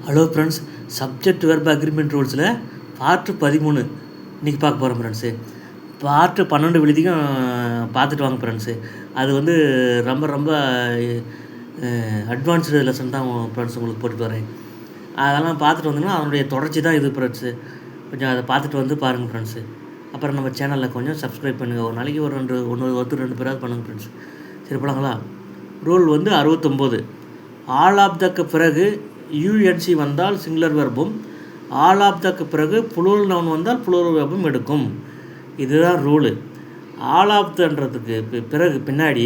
Hello friends, subject verb agreement ரூல்ஸில் part 13 இன்றைக்கி பார்க்க போகிறோம் ஃப்ரெண்ட்ஸு. பார்ட்டு 12 விழுதியும் பார்த்துட்டு வாங்க ஃப்ரெண்ட்ஸு. அது வந்து ரொம்ப ரொம்ப அட்வான்ஸ்டு லெசன் தான் ஃப்ரெண்ட்ஸ் உங்களுக்கு போட்டுட்டு வரேன். அதெல்லாம் பார்த்துட்டு வந்தீங்கன்னா அதனுடைய தொடர்ச்சி தான் இது ஃப்ரெண்ட்ஸு. கொஞ்சம் அதை பார்த்துட்டு வந்து பாருங்கள் ஃப்ரெண்ட்ஸு. அப்புறம் நம்ம சேனலில் கொஞ்சம் சப்ஸ்கிரைப் பண்ணுங்கள். ஒரு நாளைக்கு ஒரு ரெண்டு பேராவது பண்ணுங்கள் ஃப்ரெண்ட்ஸ். சரி போலாங்களா? ரூல் வந்து 69. ஆல் ஆஃப் தக்கு பிறகு யூஎன்சி வந்தால் சிங்குலர் வெர்பும், ஆல் ஆஃப் தக்கு பிறகு புளூரல் நவுன் வந்தால் புளூரல் வெர்பும் எடுக்கும். இதுதான் ரூலு. ஆல் ஆஃப் தன்றதுக்கு பிறகு பின்னாடி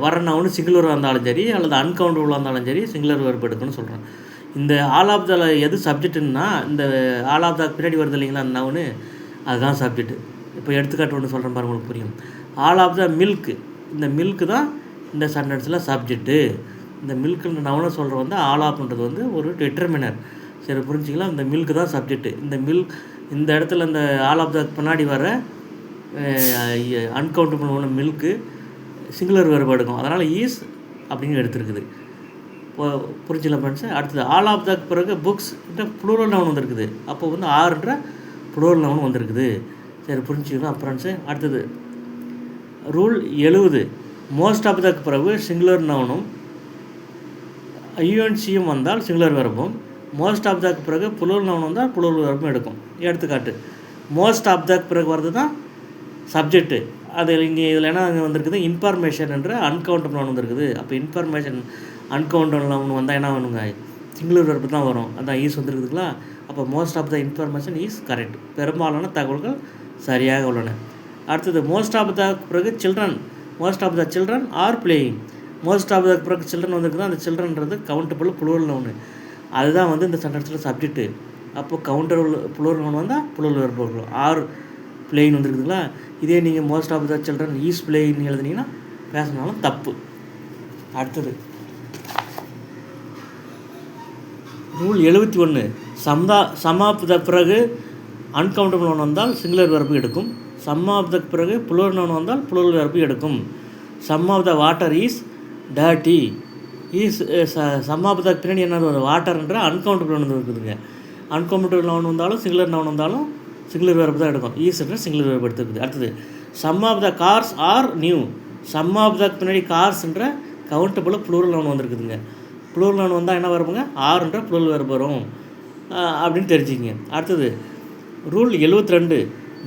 வர நவுன் சிங்குலராக இருந்தாலும் சரி அல்லது அன்கவுண்டபுளாக இருந்தாலும் சரி சிங்குலர் வெர்ப் எடுக்குன்னு சொல்கிறேன். இந்த ஆல் ஆஃப் த எது சப்ஜெக்ட்டுன்னா இந்த ஆல் ஆஃப் தக்கு பின்னாடி வருது இல்லைங்களா அந்த நவுனு, அதுதான் சப்ஜெக்ட்டு. இப்போ எடுத்துக்காட்டு ஒன்று சொல்கிறேன் பாருங்கள், உங்களுக்கு புரியும். ஆல் ஆஃப் த மில்க், இந்த மில்க்கு தான் இந்த சென்டென்ஸில் சப்ஜெக்ட்டு. இந்த மில்க்குன்ற நவனை சொல்கிற வந்து ஆல் ஆஃப்ன்றது வந்து ஒரு டிட்டர்மினர். சரி புரிஞ்சிங்களா? இந்த மில்க்கு தான் சப்ஜெக்ட்டு. இந்த மில்க் இந்த இடத்துல இந்த ஆல் ஆஃப் த பின்னாடி வர அன்கவுண்டபிள் ஒன்று மில்க்கு சிங்குலர் வெர்ப் எடுக்கும். அதனால் ஈஸ் அப்படின்னு எடுத்துருக்குது. புரிஞ்சிக்கலாம் ஃப்ரெண்ட்ஸு. அடுத்தது ஆல் ஆஃப் த பிறகு புக்ஸ் ப்ளூரல் நவுன் வந்துருக்குது. அப்போ வந்து ஆறுன்ற ப்ளூரல் நவுன் வந்துருக்குது. சரி புரிஞ்சுக்கலாம் ஃப்ரெண்ட்ஸு. அடுத்தது ரூல் 70. மோஸ்ட் ஆஃப் தக்கு பிறகு சிங்குலர் நவுனும் யூஎன்சியும் வந்தால் சிங்குலர் வெர்பும், மோஸ்ட் ஆஃப் தக்கு பிறகு புளூரல் நவுன் வந்தால் புளூரல் வெர்பும் எடுக்கும். எடுத்துக்காட்டு, மோஸ்ட் ஆஃப் தக்கு பிறகு வர்றது தான் சப்ஜெக்ட்டு. அது இங்கே இதில் என்ன வந்திருக்குது, இன்ஃபர்மேஷன் என்ற அன்கவுண்டபிள் நவுன் வந்துருக்குது. அப்போ இன்ஃபர்மேஷன் அன்கவுண்டபிள் நவுன் வந்தால் என்ன வேணுங்க, சிங்குலர் வெர்பு தான் வரும். அதான் ஈஸ் வந்துருக்குதுங்களா. அப்போ most of the information is correct. பெரும்பாலான தகவல்கள் சரியாக உள்ளன. அடுத்தது மோஸ்ட் ஆஃப் த பிறகு children, most of the children are playing. Most of the பிறகு சில்ட்ரன் வந்துருக்குது. அந்த சில்ட்ரன்றது கவுண்டபிள் புளூரல் நவுன். அதுதான் வந்து இந்த சென்டென்ஸில் சப்ஜெக்ட்டு. அப்போது கவுண்டபிள் புளூரல் நவுன் வந்தால் புளூரல் வெர்பு வரும். ஆர் பிளேயிங் வந்துருக்குதுங்களா. இதே நீங்கள் most of the children is playing எழுதுனீங்கன்னா பேசினாலும் தப்பு. அடுத்தது ரூல் 71. சம் ஆஃப் த பிறகு அன்கவுண்டபிள் நவுன் வந்தால் சிங்குலர் வெர்பு எடுக்கும். சம் ஆஃப் த பிறகு புளூரல் நவுன் வந்தால் புளூரல் வெர்பு எடுக்கும். Some of the water is dirty. Is some of the பின்னாடி என்ன வாட்டர்ன்ற அன்கவுண்டபிள் நவுன் இருக்குதுங்க. அன்கவுண்டபிள் நவுன் வந்தாலும் சிங்குலர் நவுன் வந்தாலும் சிங்குலர் வெர்பு தான் எடுக்கும். ஈஸ்ன்ற சிங்குலர் வெர்பு எடுத்துருக்குது. அடுத்தது some of the cars are new. Some of the பின்னாடி கார்ஸ்ன்ற கவுண்டபிள் ப்ளூரல் நவுன் வந்துருக்குதுங்க. ப்ளூரல் நவுன் வந்தால் என்ன வருங்க, ஆறுன்ற ப்ளூரல் வெர்பு வரும் அப்படின்னு தெரிஞ்சுக்கிங்க. அடுத்தது ரூல் 72.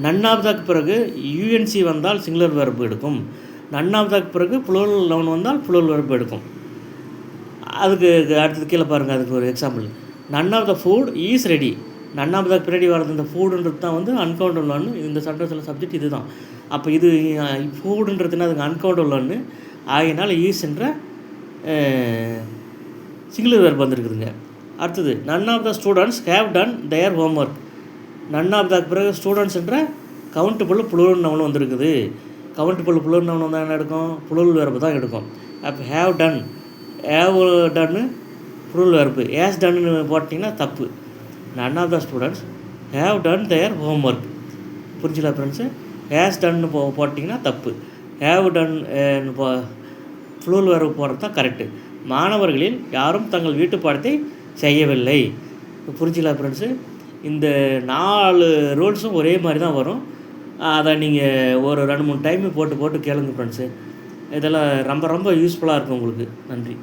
நன் ஆஃப் தக்கு பிறகு யூஎன்சி வந்தால் சிங்குலர் வெர்பு எடுக்கும். நன் ஆஃப் தக்கு பிறகு புளூரல் நவுன் வந்தால் புளூரல் வெர்பு எடுக்கும். அதுக்கு அடுத்தது கீழே பாருங்கள், அதுக்கு ஒரு example. None of the food is ready. None of the பின்னாடி வரது இந்த ஃபுட்டுன்றது தான் வந்து அன்கவுண்டபிள் நவுன். இந்த சென்டென்ஸில் சப்ஜெக்ட் இது தான். அப்போ இது ஃபுட்டுன்றதுன்னா அதுக்கு அன்கவுண்டபிள் நவுன் ஆகியனால் ஈஸ்ன்ற சிங்குலர் வெர்பு வந்துருக்குதுங்க. அடுத்தது none of the students have done their homework. None of the பிறகு ஸ்டூடெண்ட்ஸ்ன்ற கவுண்டபிள் புளூரல் நவுன் வந்துருக்குது. கவுண்டபிள் புளூரல் நவுன் வந்தால் என்ன எடுக்கும், புளூரல் வெர்பு தான் எடுக்கும். அப்போ ஹேவ் டன்னு புளூரல் வெர்பு. ஏஸ் டன்னு போட்டிங்கன்னா தப்பு. None of the students have done their homework. புரிஞ்சுங்களா ஃப்ரெண்ட்ஸு? ஏஸ் டன்னு போட்டிங்கன்னா தப்பு. ஹேவ் டன் புளூரல் வெர்பு போடுறது தான் கரெக்டு. மாணவர்களில் யாரும் தங்கள் வீட்டு பாடத்தை செய்யவில்லை. புரிஞ்சுங்களா ஃப்ரெண்ட்ஸு? இந்த 4 ரூல்ஸும் ஒரே மாதிரி தான் வரும். அதை நீங்கள் ஒரு 2-3 டைம் போட்டு கேளுங்க ஃப்ரெண்ட்ஸு. இதெல்லாம் ரொம்ப ரொம்ப யூஸ்ஃபுல்லாக இருக்கும் உங்களுக்கு. நன்றி.